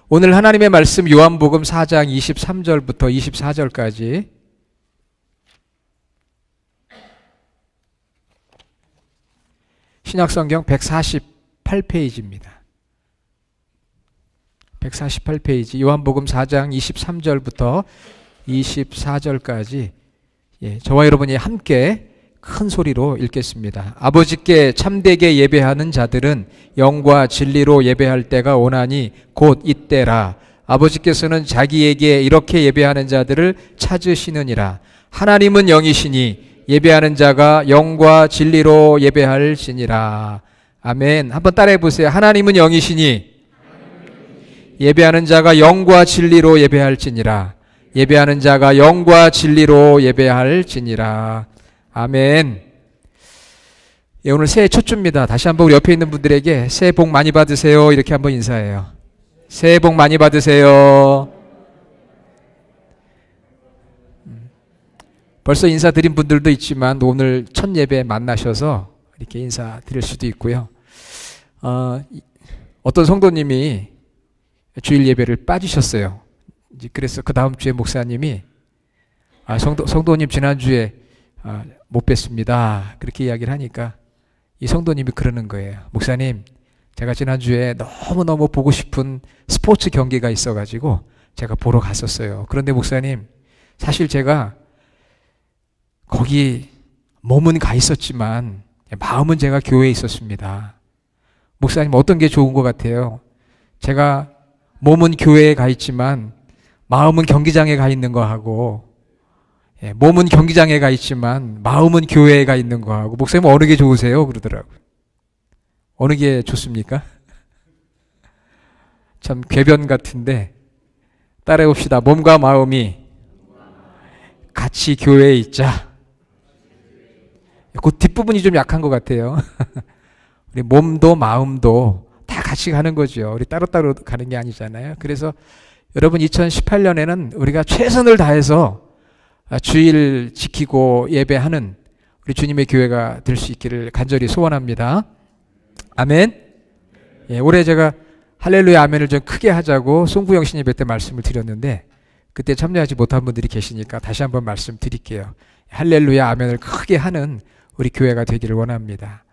오늘 하나님의 말씀 요한복음 4장 23절부터 24절까지 신약성경 148페이지입니다. 148페이지 요한복음 4장 23절부터 24절까지 저와 여러분이 함께 큰 소리로 읽겠습니다. 아버지께 참되게 예배하는 자들은 영과 진리로 예배할 때가 오나니 곧 이때라. 아버지께서는 자기에게 이렇게 예배하는 자들을 찾으시느니라. 하나님은 영이시니 예배하는 자가 영과 진리로 예배할지니라. 아멘. 한번 따라해 보세요. 하나님은 영이시니 예배하는 자가 영과 진리로 예배할지니라. 예배하는 자가 영과 진리로 예배할지니라. 아멘. 오늘 새해 첫 주입니다. 다시 한번 우리 옆에 있는 분들에게 새해 복 많이 받으세요 이렇게 한번 인사해요. 새해 복 많이 받으세요. 벌써 인사드린 분들도 있지만 오늘 첫 예배 만나셔서 이렇게 인사드릴 수도 있고요. 어떤 성도님이 주일 예배를 빠지셨어요. 그래서 그 다음 주에 목사님이 성도님 지난주에 못 뵀습니다. 그렇게 이야기를 하니까 이 성도님이 그러는 거예요. 목사님, 제가 지난주에 너무너무 보고 싶은 스포츠 경기가 있어가지고 제가 보러 갔었어요. 그런데 목사님, 사실 제가 거기 몸은 가 있었지만 마음은 제가 교회에 있었습니다. 목사님, 어떤 게 좋은 것 같아요? 제가 몸은 교회에 가 있지만 마음은 경기장에 가 있는 거하고, 몸은 경기장에 가 있지만 마음은 교회에 가 있는 거하고, 목사님 어느 게 좋으세요? 그러더라고요. 어느 게 좋습니까? 참 궤변 같은데 따라해 봅시다. 몸과 마음이 같이 교회에 있자. 그 뒷부분이 좀 약한 것 같아요. 우리 몸도 마음도 다 같이 가는 거죠. 우리 따로따로 가는 게 아니잖아요. 그래서 여러분 2018년에는 우리가 최선을 다해서 주일 지키고 예배하는 우리 주님의 교회가 될 수 있기를 간절히 소원합니다. 아멘. 올해 제가 할렐루야 아멘을 좀 크게 하자고 송구영신 예배 때 말씀을 드렸는데 그때 참여하지 못한 분들이 계시니까 다시 한번 말씀드릴게요. 할렐루야 아멘을 크게 하는 우리 교회가 되기를 원합니다.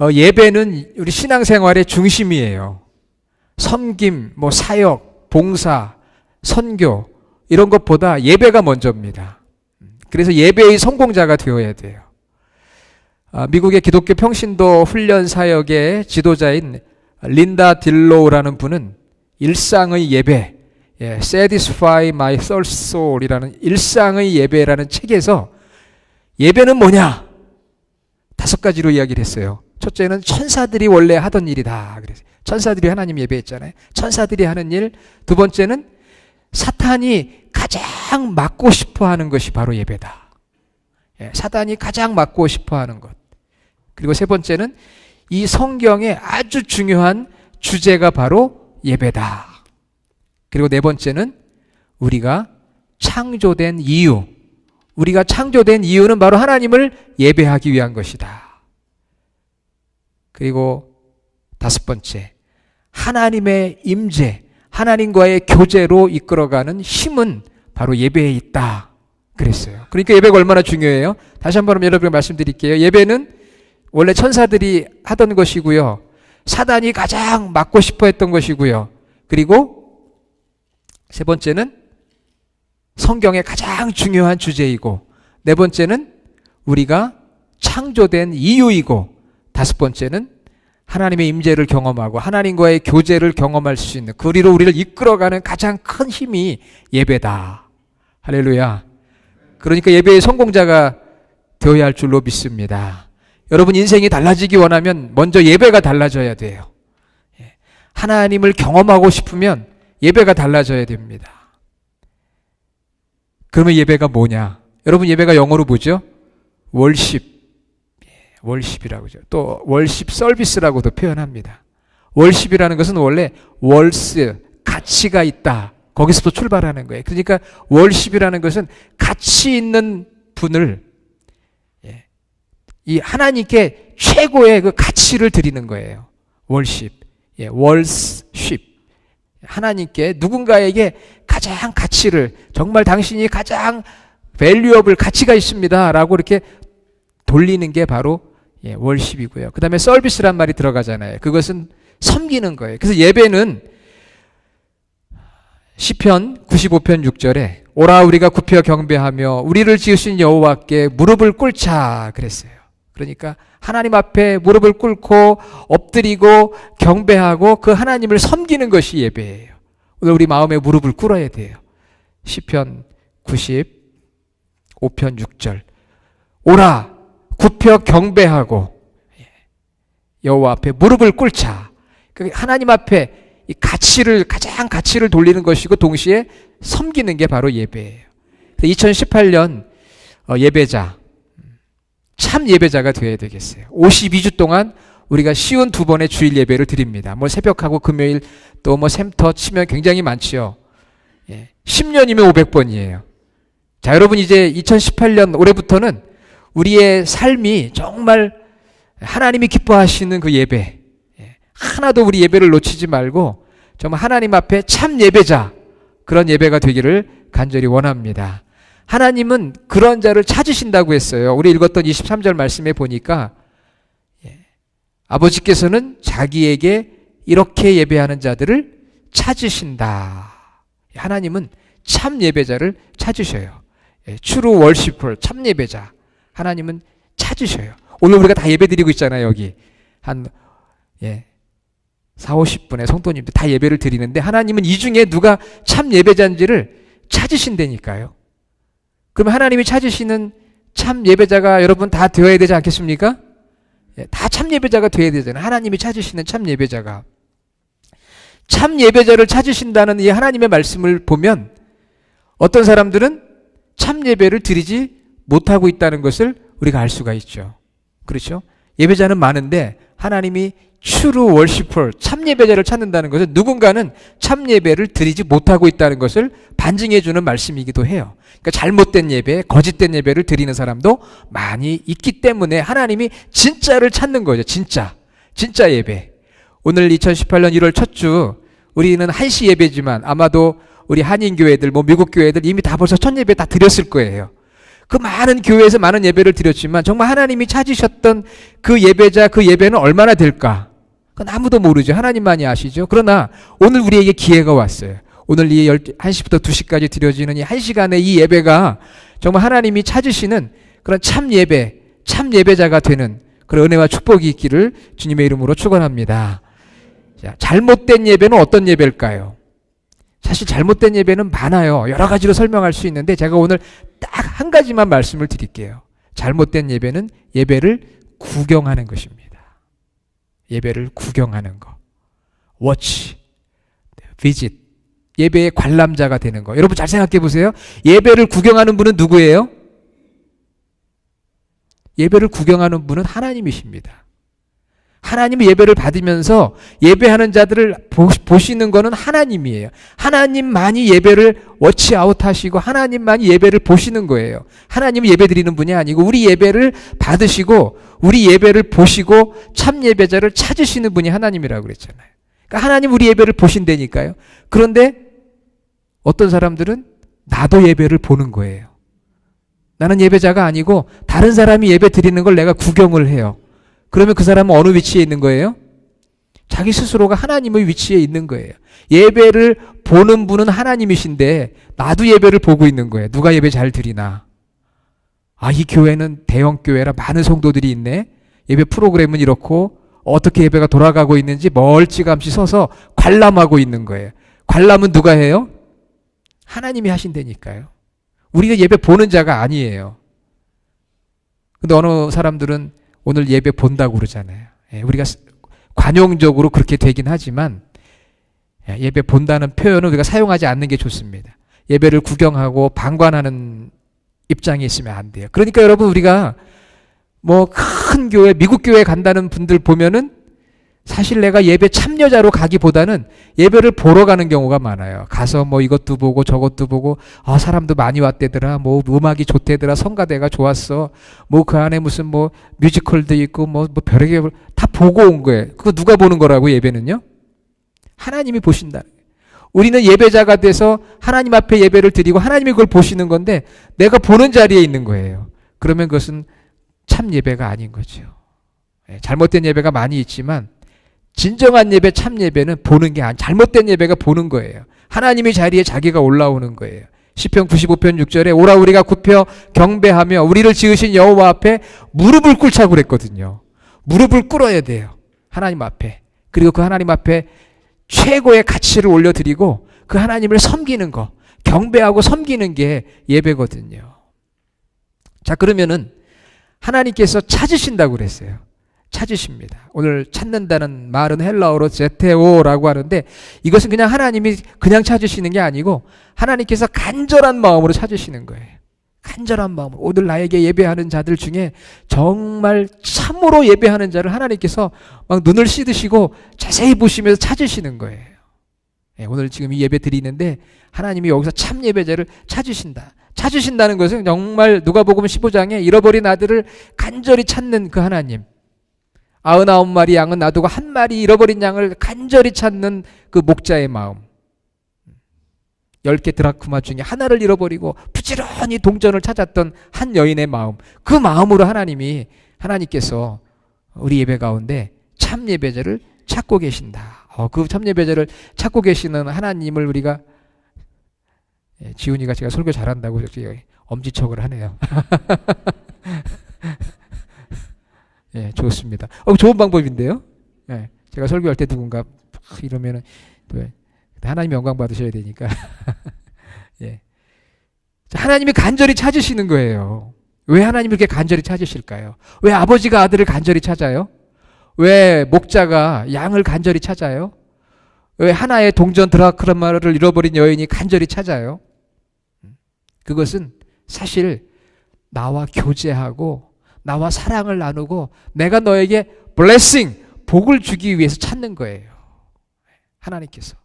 예배는 우리 신앙생활의 중심이에요. 섬김, 사역, 봉사, 선교 이런 것보다 예배가 먼저입니다. 그래서 예배의 성공자가 되어야 돼요. 미국의 기독교 평신도 훈련 사역의 지도자인 린다 딜로우라는 분은 일상의 예배, Satisfy My Thirst Soul이라는 일상의 예배라는 책에서 예배는 뭐냐? 5가지로 이야기를 했어요. 첫째는 천사들이 원래 하던 일이다. 그래서 천사들이 하나님 예배했잖아요. 천사들이 하는 일. 두 번째는 사탄이 가장 막고 싶어하는 것이 바로 예배다. 사탄이 가장 막고 싶어하는 것. 그리고 세 번째는 이 성경의 아주 중요한 주제가 바로 예배다. 그리고 네 번째는 우리가 창조된 이유. 우리가 창조된 이유는 바로 하나님을 예배하기 위한 것이다. 그리고 5번째, 하나님의 임재, 하나님과의 교제로 이끌어가는 힘은 바로 예배에 있다. 그랬어요. 그러니까 예배가 얼마나 중요해요? 다시 한번 여러분께 말씀드릴게요. 예배는 원래 천사들이 하던 것이고요. 사단이 가장 막고 싶어 했던 것이고요. 그리고 세 번째는 성경의 가장 중요한 주제이고, 네 번째는 우리가 창조된 이유이고, 5번째는 하나님의 임재를 경험하고 하나님과의 교제를 경험할 수 있는 그리로 우리를 이끌어가는 가장 큰 힘이 예배다. 할렐루야. 그러니까 예배의 성공자가 되어야 할 줄로 믿습니다. 여러분 인생이 달라지기 원하면 먼저 예배가 달라져야 돼요. 하나님을 경험하고 싶으면 예배가 달라져야 됩니다. 그러면 예배가 뭐냐? 여러분 예배가 영어로 뭐죠? 월십. 월십이라고 하죠. 또 월십 서비스라고도 표현합니다. 월십이라는 것은 원래 월스, 가치가 있다. 거기서부터 출발하는 거예요. 그러니까 월십이라는 것은 가치 있는 분을 이 하나님께 최고의 그 가치를 드리는 거예요. 월십. 월십. 하나님께 누군가에게 가장 가치를, 정말 당신이 가장 밸류어블 가치가 있습니다 라고 이렇게 돌리는 게 바로 월십이고요. 그 다음에 서비스란 말이 들어가잖아요. 그것은 섬기는 거예요. 그래서 예배는 시편 95편 6절에 오라 우리가 굽혀 경배하며 우리를 지으신 여호와께 무릎을 꿇자 그랬어요. 그러니까 하나님 앞에 무릎을 꿇고 엎드리고 경배하고 그 하나님을 섬기는 것이 예배예요. 오늘 우리 마음에 무릎을 꿇어야 돼요. 시편 95편 6절 오라 굽혀 경배하고 여호와 앞에 무릎을 꿇자. 하나님 앞에 이 가장 가치를 돌리는 것이고 동시에 섬기는 게 바로 예배예요. 2018년 예배자, 참 예배자가 되어야 되겠어요. 52주 동안 우리가 쉬운 2번의 주일 예배를 드립니다. 뭐 새벽하고 금요일 또 뭐 샘터 치면 굉장히 많지요. 10년이면 500번이에요. 자, 여러분 이제 2018년 올해부터는 우리의 삶이 정말 하나님이 기뻐하시는 그 예배, 하나도 우리 예배를 놓치지 말고 정말 하나님 앞에 참 예배자, 그런 예배가 되기를 간절히 원합니다. 하나님은 그런 자를 찾으신다고 했어요. 우리 읽었던 23절 말씀에 보니까 아버지께서는 자기에게 이렇게 예배하는 자들을 찾으신다. 하나님은 참 예배자를 찾으셔요. True worshiper, 참 예배자. 하나님은 찾으셔요. 오늘 우리가 다 예배 드리고 있잖아요. 여기 한 4, 50분의 성도님들 다 예배를 드리는데 하나님은 이 중에 누가 참 예배자인지를 찾으신다니까요. 그럼 하나님이 찾으시는 참 예배자가 여러분 다 되어야 되지 않겠습니까? 다 참 예배자가 되어야 되잖아요. 하나님이 찾으시는 참 예배자가. 참 예배자를 찾으신다는 이 하나님의 말씀을 보면 어떤 사람들은 참 예배를 드리지 못하고 있다는 것을 우리가 알 수가 있죠. 그렇죠? 예배자는 많은데 하나님이 true worshiper, 참 예배자를 찾는다는 것은 누군가는 참 예배를 드리지 못하고 있다는 것을 반증해 주는 말씀이기도 해요. 그러니까 잘못된 예배, 거짓된 예배를 드리는 사람도 많이 있기 때문에 하나님이 진짜를 찾는 거죠. 진짜 예배. 오늘 2018년 1월 첫 주 우리는 1시 예배지만 아마도 우리 한인교회들, 뭐 미국 교회들 이미 다 벌써 첫 예배 다 드렸을 거예요. 그 많은 교회에서 많은 예배를 드렸지만 정말 하나님이 찾으셨던 그 예배자, 그 예배는 얼마나 될까? 그건 아무도 모르죠. 하나님만이 아시죠. 그러나 오늘 우리에게 기회가 왔어요. 오늘 이 1시부터 2시까지 드려지는 이 1시간의 이 예배가 정말 하나님이 찾으시는 그런 참 예배, 참 예배자가 되는 그런 은혜와 축복이 있기를 주님의 이름으로 축원합니다. 자, 잘못된 예배는 어떤 예배일까요? 사실 잘못된 예배는 많아요. 여러 가지로 설명할 수 있는데 제가 오늘 딱 한 가지만 말씀을 드릴게요. 잘못된 예배는 예배를 구경하는 것입니다. 예배를 구경하는 거. watch, visit. 예배의 관람자가 되는 거. 여러분 잘 생각해 보세요. 예배를 구경하는 분은 누구예요? 예배를 구경하는 분은 하나님이십니다. 하나님의 예배를 받으면서 예배하는 자들을 보시는 것은 하나님이에요. 하나님만이 예배를 워치아웃 하시고 하나님만이 예배를 보시는 거예요. 하나님은 예배 드리는 분이 아니고 우리 예배를 받으시고 우리 예배를 보시고 참 예배자를 찾으시는 분이 하나님이라고 그랬잖아요. 그러니까 하나님 우리 예배를 보신다니까요. 그런데 어떤 사람들은 나도 예배를 보는 거예요. 나는 예배자가 아니고 다른 사람이 예배 드리는 걸 내가 구경을 해요. 그러면 그 사람은 어느 위치에 있는 거예요? 자기 스스로가 하나님의 위치에 있는 거예요. 예배를 보는 분은 하나님이신데 나도 예배를 보고 있는 거예요. 누가 예배 잘 드리나? 아, 이 교회는 대형 교회라 많은 성도들이 있네. 예배 프로그램은 이렇고 어떻게 예배가 돌아가고 있는지 멀찌감치 서서 관람하고 있는 거예요. 관람은 누가 해요? 하나님이 하신다니까요. 우리가 예배 보는 자가 아니에요. 근데 어느 사람들은 오늘 예배 본다고 그러잖아요. 우리가 관용적으로 그렇게 되긴 하지만 예배 본다는 표현은 우리가 사용하지 않는 게 좋습니다. 예배를 구경하고 방관하는 입장에 있으면 안 돼요. 그러니까 여러분 우리가 뭐 큰 교회, 미국 교회 간다는 분들 보면은 사실 내가 예배 참여자로 가기보다는 예배를 보러 가는 경우가 많아요. 가서 뭐 이것도 보고 저것도 보고 아 사람도 많이 왔대더라. 뭐 음악이 좋대더라. 성가대가 좋았어. 뭐 그 안에 무슨 뭐 뮤지컬도 있고 뭐 별의별 다 보고 온 거예요. 그거 누가 보는 거라고 예배는요? 하나님이 보신다. 우리는 예배자가 돼서 하나님 앞에 예배를 드리고 하나님이 그걸 보시는 건데 내가 보는 자리에 있는 거예요. 그러면 그것은 참 예배가 아닌 거죠. 잘못된 예배가 많이 있지만 진정한 예배, 참 예배는 보는 게 잘못된 예배가 보는 거예요. 하나님의 자리에 자기가 올라오는 거예요. 시편 95편 6절에 오라 우리가 굽혀 경배하며 우리를 지으신 여호와 앞에 무릎을 꿇자고 그랬거든요. 무릎을 꿇어야 돼요. 하나님 앞에. 그리고 그 하나님 앞에 최고의 가치를 올려드리고 그 하나님을 섬기는 거, 경배하고 섬기는 게 예배거든요. 자, 그러면은 하나님께서 찾으신다고 그랬어요. 찾으십니다. 오늘 찾는다는 말은 헬라어로 제테오라고 하는데 이것은 그냥 하나님이 그냥 찾으시는 게 아니고 하나님께서 간절한 마음으로 찾으시는 거예요. 간절한 마음으로. 오늘 나에게 예배하는 자들 중에 정말 참으로 예배하는 자를 하나님께서 막 눈을 씻으시고 자세히 보시면서 찾으시는 거예요. 오늘 지금 이 예배 드리는데 하나님이 여기서 참 예배자를 찾으신다. 찾으신다는 것은 정말 누가복음 15장에 잃어버린 아들을 간절히 찾는 그 하나님. 99마리 양은 놔두고 한 마리 잃어버린 양을 간절히 찾는 그 목자의 마음. 10개 드라크마 중에 하나를 잃어버리고 부지런히 동전을 찾았던 한 여인의 마음. 그 마음으로 하나님께서 우리 예배 가운데 참 예배자를 찾고 계신다. 그 참 예배자를 찾고 계시는 하나님을 우리가 지훈이가 제가 설교 잘한다고 엄지척을 하네요. 예, 좋습니다. 좋은 방법인데요. 예, 제가 설교할 때 누군가 이러면은 하나님 영광 받으셔야 되니까. 예. 하나님이 간절히 찾으시는 거예요. 왜 하나님이 그렇게 간절히 찾으실까요? 왜 아버지가 아들을 간절히 찾아요? 왜 목자가 양을 간절히 찾아요? 왜 하나의 동전 드라크마를 잃어버린 여인이 간절히 찾아요? 그것은 사실 나와 교제하고 나와 사랑을 나누고 내가 너에게 블레싱, 복을 주기 위해서 찾는 거예요. 하나님께서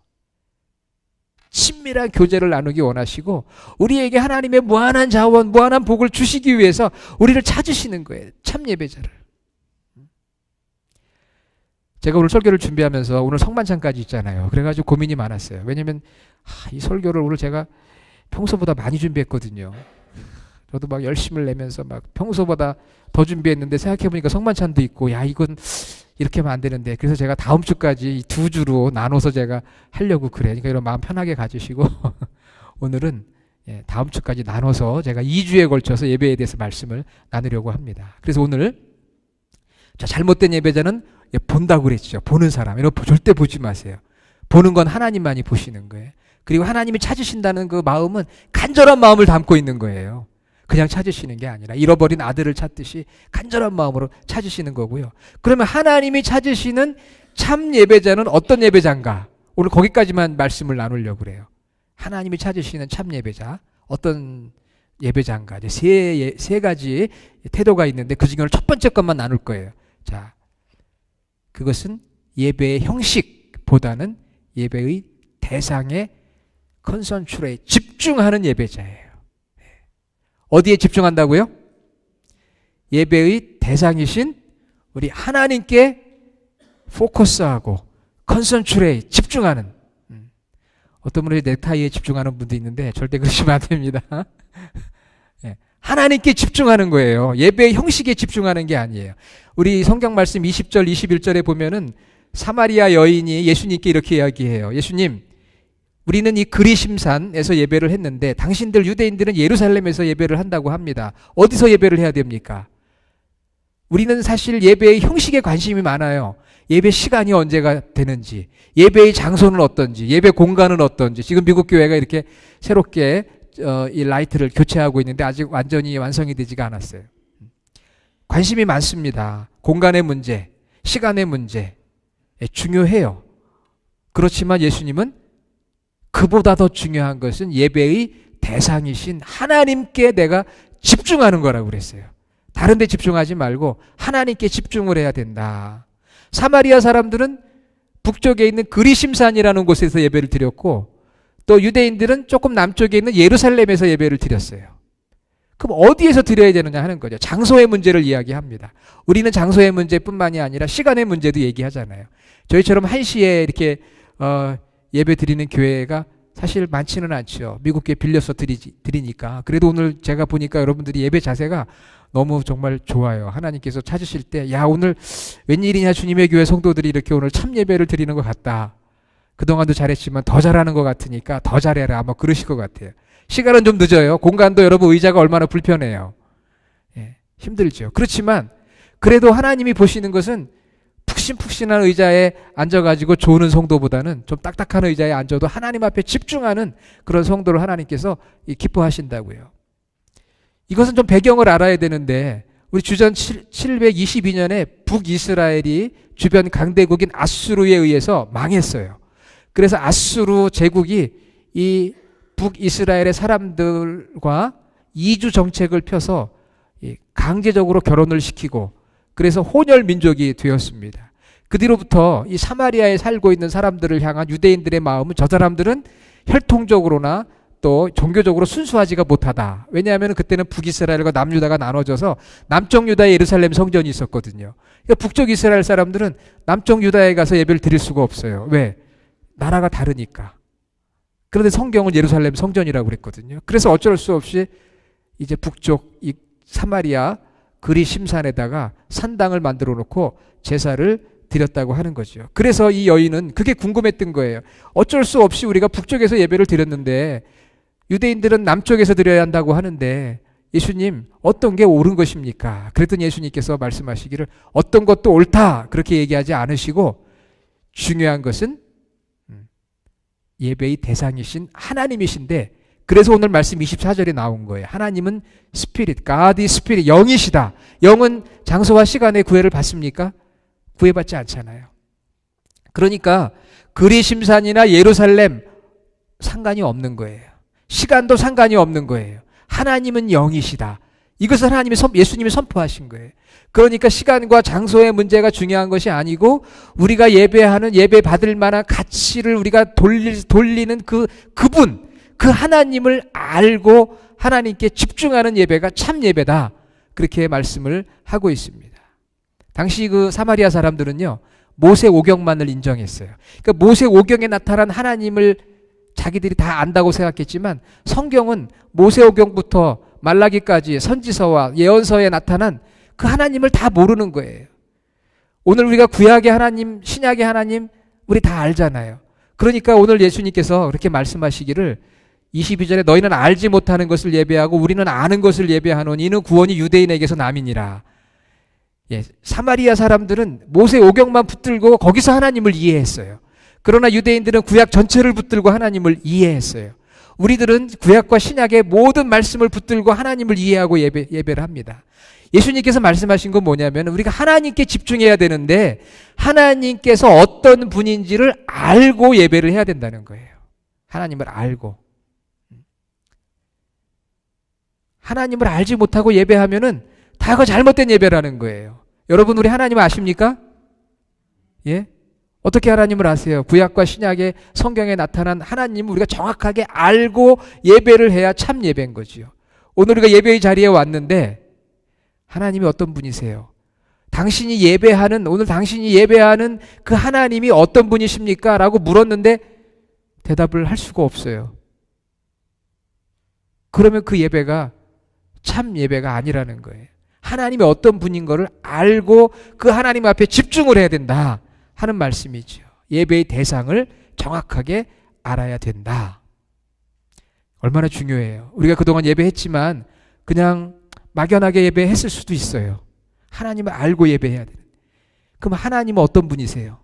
친밀한 교제를 나누기 원하시고 우리에게 하나님의 무한한 자원, 무한한 복을 주시기 위해서 우리를 찾으시는 거예요. 참 예배자를. 제가 오늘 설교를 준비하면서 오늘 성만찬까지 있잖아요. 그래가지고 고민이 많았어요. 왜냐면 이 설교를 오늘 제가 평소보다 많이 준비했거든요. 저도 막 열심을 내면서 막 평소보다 더 준비했는데 생각해보니까 성만찬도 있고 이건 이렇게 하면 안 되는데 그래서 제가 다음 주까지 2주로 나눠서 제가 하려고 그래요. 그러니까 이런 마음 편하게 가지시고 오늘은 다음 주까지 나눠서 제가 2주에 걸쳐서 예배에 대해서 말씀을 나누려고 합니다. 그래서 오늘 잘못된 예배자는 본다고 그랬죠. 보는 사람. 이런 절대 보지 마세요. 보는 건 하나님만이 보시는 거예요. 그리고 하나님이 찾으신다는 그 마음은 간절한 마음을 담고 있는 거예요. 그냥 찾으시는 게 아니라 잃어버린 아들을 찾듯이 간절한 마음으로 찾으시는 거고요. 그러면 하나님이 찾으시는 참 예배자는 어떤 예배자인가? 오늘 거기까지만 말씀을 나누려고 그래요. 하나님이 찾으시는 참 예배자 어떤 예배자인가? 이제 세 가지 태도가 있는데 그 중에 첫 번째 것만 나눌 거예요. 자, 그것은 예배의 형식보다는 예배의 대상에 컨센트레이트, 집중하는 예배자예요. 어디에 집중한다고요? 예배의 대상이신 우리 하나님께 포커스하고 컨센트레이트, 집중하는. 어떤 분이 넥타이에 집중하는 분도 있는데 절대 그러시면 안 됩니다. 하나님께 집중하는 거예요. 예배의 형식에 집중하는 게 아니에요. 우리 성경 말씀 20절, 21절에 보면은 사마리아 여인이 예수님께 이렇게 이야기해요. 예수님, 우리는 이 그리심산에서 예배를 했는데 당신들 유대인들은 예루살렘에서 예배를 한다고 합니다. 어디서 예배를 해야 됩니까? 우리는 사실 예배의 형식에 관심이 많아요. 예배 시간이 언제가 되는지, 예배의 장소는 어떤지, 예배 공간은 어떤지. 지금 미국 교회가 이렇게 새롭게 이 라이트를 교체하고 있는데 아직 완전히 완성이 되지가 않았어요. 관심이 많습니다. 공간의 문제, 시간의 문제 중요해요. 그렇지만 예수님은 그보다 더 중요한 것은 예배의 대상이신 하나님께 내가 집중하는 거라고 그랬어요. 다른 데 집중하지 말고 하나님께 집중을 해야 된다. 사마리아 사람들은 북쪽에 있는 그리심산이라는 곳에서 예배를 드렸고 또 유대인들은 조금 남쪽에 있는 예루살렘에서 예배를 드렸어요. 그럼 어디에서 드려야 되느냐 하는 거죠. 장소의 문제를 이야기합니다. 우리는 장소의 문제뿐만이 아니라 시간의 문제도 얘기하잖아요. 저희처럼 1시에 이렇게 예배 드리는 교회가 사실 많지는 않죠. 미국 교회 빌려서 드리니까. 그래도 오늘 제가 보니까 여러분들이 예배 자세가 너무 정말 좋아요. 하나님께서 찾으실 때, 야, 오늘 웬일이냐, 주님의 교회 성도들이 이렇게 오늘 참 예배를 드리는 것 같다. 그동안도 잘했지만 더 잘하는 것 같으니까 더 잘해라. 아마 그러실 것 같아요. 시간은 좀 늦어요. 공간도 여러분 의자가 얼마나 불편해요. 예, 힘들죠. 그렇지만 그래도 하나님이 보시는 것은 푹신푹신한 의자에 앉아가지고 조는 성도보다는 좀 딱딱한 의자에 앉아도 하나님 앞에 집중하는 그런 성도를 하나님께서 기뻐하신다고요. 이것은 좀 배경을 알아야 되는데, 우리 주전 722년에 북이스라엘이 주변 강대국인 아수르에 의해서 망했어요. 그래서 아수르 제국이 이 북이스라엘의 사람들과 이주 정책을 펴서 강제적으로 결혼을 시키고, 그래서 혼혈 민족이 되었습니다. 그 뒤로부터 이 사마리아에 살고 있는 사람들을 향한 유대인들의 마음은, 저 사람들은 혈통적으로나 또 종교적으로 순수하지가 못하다. 왜냐하면 그때는 북이스라엘과 남유다가 나눠져서 남쪽 유다에 예루살렘 성전이 있었거든요. 그러니까 북쪽 이스라엘 사람들은 남쪽 유다에 가서 예배를 드릴 수가 없어요. 왜? 나라가 다르니까. 그런데 성경은 예루살렘 성전이라고 그랬거든요. 그래서 어쩔 수 없이 이제 북쪽 이 사마리아 그리심산에다가 산당을 만들어 놓고 제사를 드렸다고 하는 거죠. 그래서 이 여인은 그게 궁금했던 거예요. 어쩔 수 없이 우리가 북쪽에서 예배를 드렸는데 유대인들은 남쪽에서 드려야 한다고 하는데, 예수님, 어떤 게 옳은 것입니까? 그랬더니 예수님께서 말씀하시기를 어떤 것도 옳다 그렇게 얘기하지 않으시고, 중요한 것은 예배의 대상이신 하나님이신데, 그래서 오늘 말씀 24절에 나온 거예요. 하나님은 스피릿, God is 스피릿, 영이시다. 영은 장소와 시간의 구애를 받습니까? 구애받지 않잖아요. 그러니까 그리심산이나 예루살렘 상관이 없는 거예요. 시간도 상관이 없는 거예요. 하나님은 영이시다. 이것을 예수님이 선포하신 거예요. 그러니까 시간과 장소의 문제가 중요한 것이 아니고, 우리가 예배하는, 예배 받을 만한 가치를 우리가 돌리는 그분, 그 하나님을 알고 하나님께 집중하는 예배가 참 예배다. 그렇게 말씀을 하고 있습니다. 당시 그 사마리아 사람들은요, 모세 오경만을 인정했어요. 그러니까 모세 오경에 나타난 하나님을 자기들이 다 안다고 생각했지만, 성경은 모세오경부터 말라기까지 선지서와 예언서에 나타난 그 하나님을 다 모르는 거예요. 오늘 우리가 구약의 하나님, 신약의 하나님 우리 다 알잖아요. 그러니까 오늘 예수님께서 그렇게 말씀하시기를 22절에 너희는 알지 못하는 것을 예배하고 우리는 아는 것을 예배하노니 이는 구원이 유대인에게서 남이니라. 예, 사마리아 사람들은 모세오경만 붙들고 거기서 하나님을 이해했어요. 그러나 유대인들은 구약 전체를 붙들고 하나님을 이해했어요. 우리들은 구약과 신약의 모든 말씀을 붙들고 하나님을 이해하고 예배를 합니다. 예수님께서 말씀하신 건 뭐냐면, 우리가 하나님께 집중해야 되는데 하나님께서 어떤 분인지를 알고 예배를 해야 된다는 거예요. 하나님을 알고. 하나님을 알지 못하고 예배하면은 다 그 잘못된 예배라는 거예요. 여러분, 우리 하나님 아십니까? 예? 어떻게 하나님을 아세요? 구약과 신약의 성경에 나타난 하나님을 우리가 정확하게 알고 예배를 해야 참 예배인 거지요. 오늘 우리가 예배의 자리에 왔는데 하나님이 어떤 분이세요? 오늘 당신이 예배하는 그 하나님이 어떤 분이십니까? 라고 물었는데 대답을 할 수가 없어요. 그러면 그 예배가 참 예배가 아니라는 거예요. 하나님이 어떤 분인 거를 알고 그 하나님 앞에 집중을 해야 된다 하는 말씀이죠. 예배의 대상을 정확하게 알아야 된다. 얼마나 중요해요. 우리가 그동안 예배했지만 그냥 막연하게 예배했을 수도 있어요. 하나님을 알고 예배해야 되는. 그럼 하나님은 어떤 분이세요?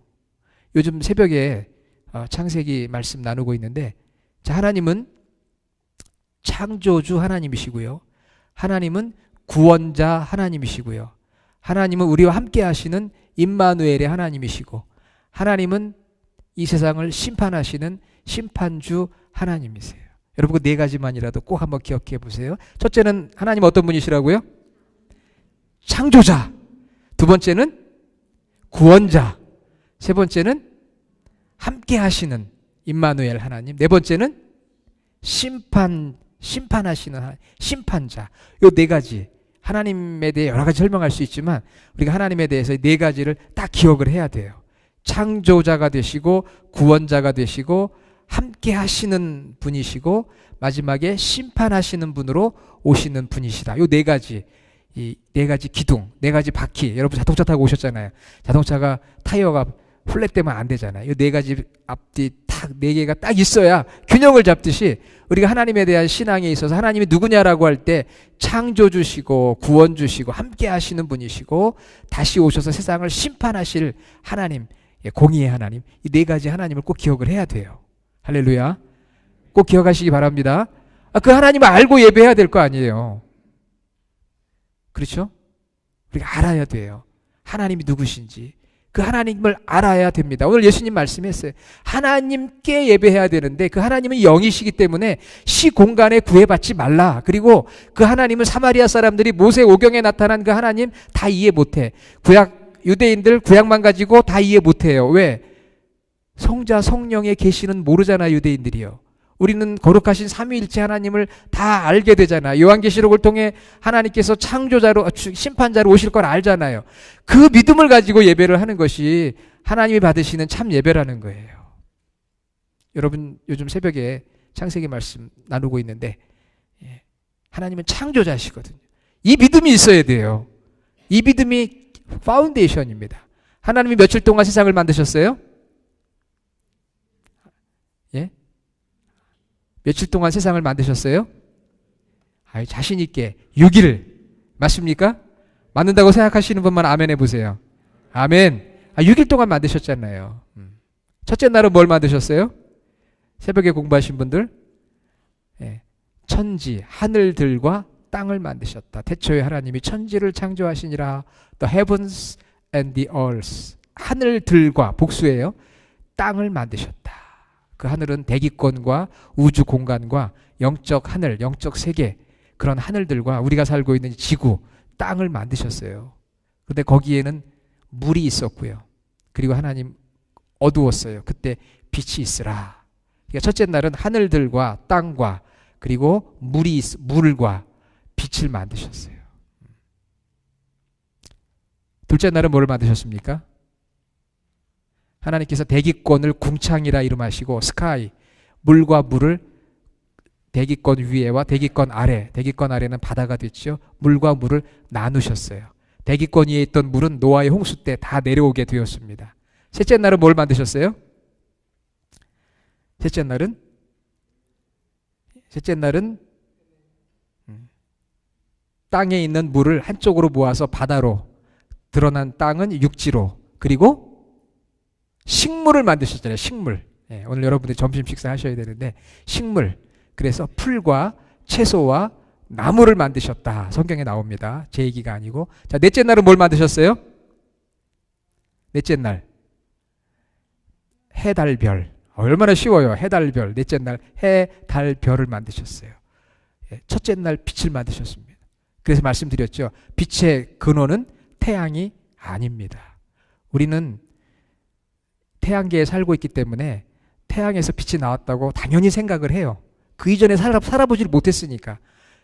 요즘 새벽에 창세기 말씀 나누고 있는데, 자, 하나님은 창조주 하나님이시고요. 하나님은 구원자 하나님이시고요. 하나님은 우리와 함께 하시는 임마누엘의 하나님이시고, 하나님은 이 세상을 심판하시는 심판주 하나님이세요. 여러분, 그 네 가지만이라도 꼭 한번 기억해 보세요. 첫째는 하나님 어떤 분이시라고요? 창조자. 두 번째는 구원자. 세 번째는 함께 하시는 임마누엘 하나님. 네 번째는 심판하시는 하나님, 심판자. 요 네 가지. 하나님에 대해 여러 가지 설명할 수 있지만 우리가 하나님에 대해서 네 가지를 딱 기억을 해야 돼요. 창조자가 되시고 구원자가 되시고 함께 하시는 분이시고 마지막에 심판하시는 분으로 오시는 분이시다. 요 네 가지, 이 네 가지 기둥, 네 가지 바퀴. 여러분 자동차 타고 오셨잖아요. 자동차가 타이어가 플랫되면 안 되잖아요. 이 네 가지 앞뒤 딱 네 개가 딱 있어야 균형을 잡듯이 우리가 하나님에 대한 신앙에 있어서 하나님이 누구냐라고 할 때 창조 주시고 구원 주시고 함께 하시는 분이시고 다시 오셔서 세상을 심판하실 하나님, 공의의 하나님, 이 네 가지 하나님을 꼭 기억을 해야 돼요. 할렐루야. 꼭 기억하시기 바랍니다. 그 하나님을 알고 예배해야 될 거 아니에요. 그렇죠? 우리가 알아야 돼요. 하나님이 누구신지. 그 하나님을 알아야 됩니다. 오늘 예수님 말씀했어요. 하나님께 예배해야 되는데 그 하나님은 영이시기 때문에 시 공간에 구애받지 말라. 그리고 그 하나님은 사마리아 사람들이 모세 오경에 나타난 그 하나님 다 이해 못해. 유대인들 구약만 가지고 다 이해 못해요. 왜? 성자 성령의 계시는 모르잖아, 유대인들이요. 우리는 거룩하신 삼위일체 하나님을 다 알게 되잖아요. 요한계시록을 통해 하나님께서 창조자로 심판자로 오실 걸 알잖아요. 그 믿음을 가지고 예배를 하는 것이 하나님이 받으시는 참 예배라는 거예요. 여러분 요즘 새벽에 창세기 말씀 나누고 있는데 하나님은 창조자시거든요. 이 믿음이 있어야 돼요. 이 믿음이 파운데이션입니다. 하나님이 며칠 동안 세상을 만드셨어요? 예? 며칠 동안 세상을 만드셨어요? 자신 있게 6일 맞습니까? 맞는다고 생각하시는 분만 아멘 해보세요. 아멘. 6일 동안 만드셨잖아요. 첫째 날은 뭘 만드셨어요? 새벽에 공부하신 분들 천지 하늘들과 땅을 만드셨다. 태초에 하나님이 천지를 창조하시니라. The heavens and the earth. 하늘들과 복수예요. 땅을 만드셨다. 그 하늘은 대기권과 우주 공간과 영적 하늘, 영적 세계, 그런 하늘들과 우리가 살고 있는 지구, 땅을 만드셨어요. 그런데 거기에는 물이 있었고요. 그리고 하나님 어두웠어요. 그때 빛이 있으라. 그러니까 첫째 날은 하늘들과 땅과 그리고 물과 빛을 만드셨어요. 둘째 날은 뭘 만드셨습니까? 하나님께서 대기권을 궁창이라 이름하시고 스카이, 물과 물을 대기권 위에와 대기권 아래, 대기권 아래는 바다가 됐죠. 물과 물을 나누셨어요. 대기권 위에 있던 물은 노아의 홍수 때 다 내려오게 되었습니다. 셋째 날은 뭘 만드셨어요? 셋째 날은 땅에 있는 물을 한쪽으로 모아서 바다로, 드러난 땅은 육지로, 그리고 식물을 만드셨잖아요. 식물. 오늘 여러분들 점심 식사하셔야 되는데 식물. 그래서 풀과 채소와 나무를 만드셨다. 성경에 나옵니다. 제 얘기가 아니고. 자, 넷째 날은 뭘 만드셨어요? 넷째 날. 해, 달, 별. 얼마나 쉬워요. 해, 달, 별. 넷째 날 해, 달, 별을 만드셨어요. 첫째 날 빛을 만드셨습니다. 그래서 말씀드렸죠. 빛의 근원은 태양이 아닙니다. 우리는 태양계에 살고 있기 때문에 태양에서 빛이 나왔다고 당연히 생각을 해요. 그 이전에 살아보질 못했으니까.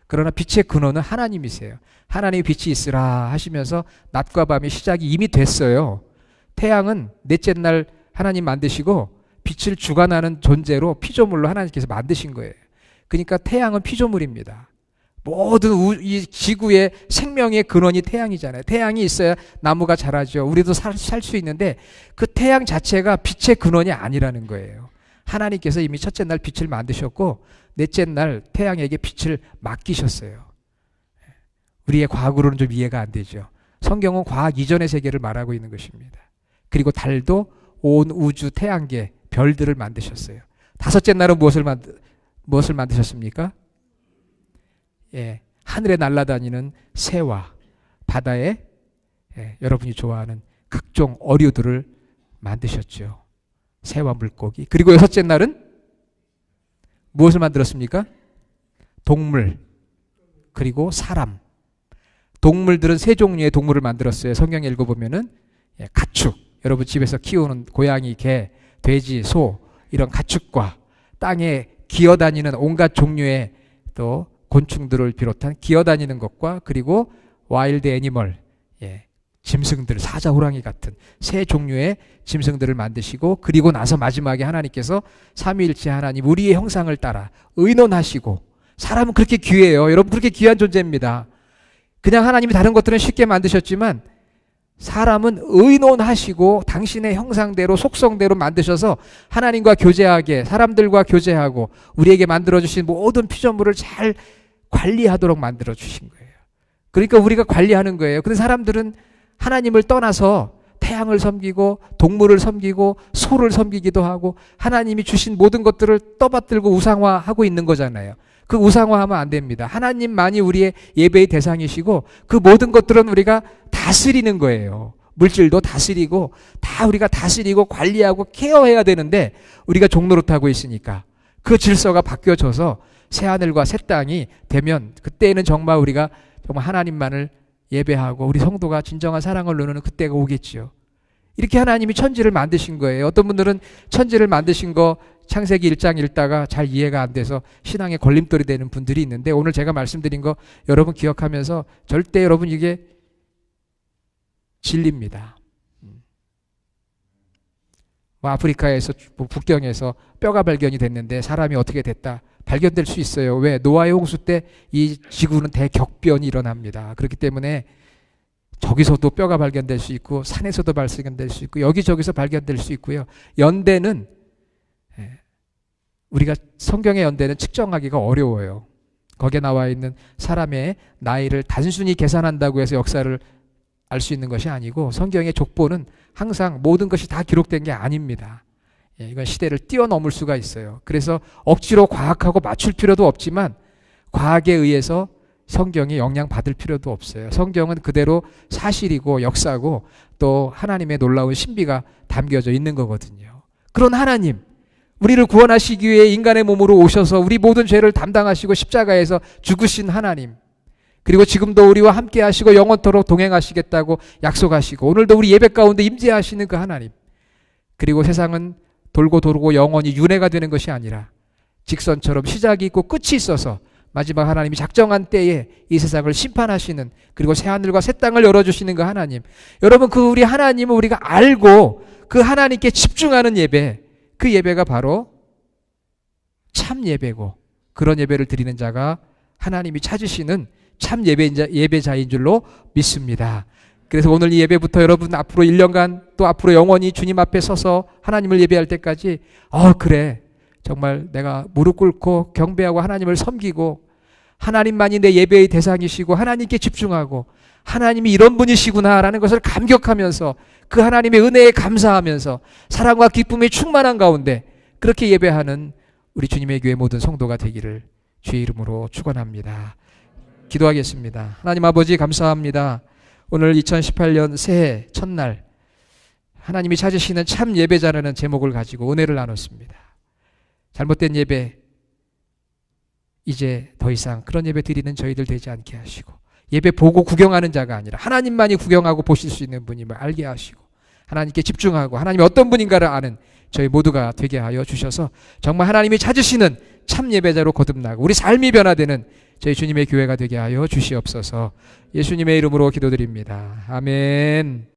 그러나 빛의 근원은 하나님이세요. 하나님의 빛이 있으라 하시면서 낮과 밤의 시작이 이미 됐어요. 태양은 넷째 날 하나님 만드시고 빛을 주관하는 존재로 피조물로 하나님께서 만드신 거예요. 그러니까 태양은 피조물입니다. 모든 이 지구의 생명의 근원이 태양이잖아요. 태양이 있어야 나무가 자라죠. 우리도 살 수 있는데 그 태양 자체가 빛의 근원이 아니라는 거예요. 하나님께서 이미 첫째 날 빛을 만드셨고 넷째 날 태양에게 빛을 맡기셨어요. 우리의 과학으로는 좀 이해가 안 되죠. 성경은 과학 이전의 세계를 말하고 있는 것입니다. 그리고 달도 온 우주 태양계 별들을 만드셨어요. 다섯째 날은 무엇을 만드셨습니까? 하늘에 날아다니는 새와 바다에 여러분이 좋아하는 각종 어류들을 만드셨죠. 새와 물고기. 그리고 여섯째 날은 무엇을 만들었습니까? 동물 그리고 사람. 동물들은 세 종류의 동물을 만들었어요. 성경에 읽어보면은 가축. 여러분 집에서 키우는 고양이, 개, 돼지, 소 이런 가축과 땅에 기어다니는 온갖 종류의 또 곤충들을 비롯한 기어다니는 것과 그리고 와일드 애니멀, 짐승들, 사자, 호랑이 같은 세 종류의 짐승들을 만드시고, 그리고 나서 마지막에 하나님께서 삼위일체 하나님 우리의 형상을 따라 의논하시고, 사람은 그렇게 귀해요. 여러분, 그렇게 귀한 존재입니다. 그냥 하나님이 다른 것들은 쉽게 만드셨지만 사람은 의논하시고 당신의 형상대로 속성대로 만드셔서 하나님과 교제하게, 사람들과 교제하고 우리에게 만들어주신 모든 피조물을 잘 관리하도록 만들어주신 거예요. 그러니까 우리가 관리하는 거예요. 근데 사람들은 하나님을 떠나서 태양을 섬기고 동물을 섬기고 소를 섬기기도 하고 하나님이 주신 모든 것들을 떠받들고 우상화하고 있는 거잖아요. 그 우상화하면 안 됩니다. 하나님만이 우리의 예배의 대상이시고 그 모든 것들은 우리가 다스리는 거예요. 물질도 다스리고 다 우리가 다스리고 관리하고 케어해야 되는데 우리가 종노릇하고 있으니까 그 질서가 바뀌어져서 새하늘과 새 땅이 되면 그때에는 정말 우리가 정말 하나님만을 예배하고 우리 성도가 진정한 사랑을 나누는 그때가 오겠지요. 이렇게 하나님이 천지를 만드신 거예요. 어떤 분들은 천지를 만드신 거 창세기 1장 읽다가 잘 이해가 안 돼서 신앙에 걸림돌이 되는 분들이 있는데, 오늘 제가 말씀드린 거 여러분 기억하면서 절대 여러분 이게 진리입니다. 아프리카에서 북경에서 뼈가 발견이 됐는데 사람이 어떻게 됐다 발견될 수 있어요. 왜? 노아의 홍수 때 이 지구는 대격변이 일어납니다. 그렇기 때문에 저기서도 뼈가 발견될 수 있고 산에서도 발견될 수 있고 여기저기서 발견될 수 있고요. 연대는 우리가 성경의 연대는 측정하기가 어려워요. 거기에 나와 있는 사람의 나이를 단순히 계산한다고 해서 역사를 알 수 있는 것이 아니고 성경의 족보는 항상 모든 것이 다 기록된 게 아닙니다. 이건 시대를 뛰어넘을 수가 있어요. 그래서 억지로 과학하고 맞출 필요도 없지만 과학에 의해서 성경이 영향받을 필요도 없어요. 성경은 그대로 사실이고 역사고 또 하나님의 놀라운 신비가 담겨져 있는 거거든요. 그런 하나님, 우리를 구원하시기 위해 인간의 몸으로 오셔서 우리 모든 죄를 담당하시고 십자가에서 죽으신 하나님, 그리고 지금도 우리와 함께 하시고 영원토록 동행하시겠다고 약속하시고 오늘도 우리 예배 가운데 임재하시는 그 하나님, 그리고 세상은 돌고 돌고 영원히 윤회가 되는 것이 아니라 직선처럼 시작이 있고 끝이 있어서 마지막 하나님이 작정한 때에 이 세상을 심판하시는, 그리고 새하늘과 새 땅을 열어주시는 그 하나님, 여러분 그 우리 하나님을 우리가 알고 그 하나님께 집중하는 예배, 그 예배가 바로 참 예배고, 그런 예배를 드리는 자가 하나님이 찾으시는 참 예배자인 줄로 믿습니다. 그래서 오늘 이 예배부터 여러분 앞으로 1년간 또 앞으로 영원히 주님 앞에 서서 하나님을 예배할 때까지 그래 정말 내가 무릎 꿇고 경배하고 하나님을 섬기고 하나님만이 내 예배의 대상이시고 하나님께 집중하고 하나님이 이런 분이시구나라는 것을 감격하면서 그 하나님의 은혜에 감사하면서 사랑과 기쁨이 충만한 가운데 그렇게 예배하는 우리 주님의 교회 모든 성도가 되기를 주의 이름으로 축원합니다. 기도하겠습니다. 하나님 아버지 감사합니다. 오늘 2018년 새해 첫날 하나님이 찾으시는 참 예배자라는 제목을 가지고 은혜를 나눴습니다. 잘못된 예배 이제 더 이상 그런 예배 드리는 저희들 되지 않게 하시고 예배 보고 구경하는 자가 아니라 하나님만이 구경하고 보실 수 있는 분임을 알게 하시고 하나님께 집중하고 하나님이 어떤 분인가를 아는 저희 모두가 되게 하여 주셔서 정말 하나님이 찾으시는 참 예배자로 거듭나고 우리 삶이 변화되는 저희 주님의 교회가 되게 하여 주시옵소서. 예수님의 이름으로 기도드립니다. 아멘.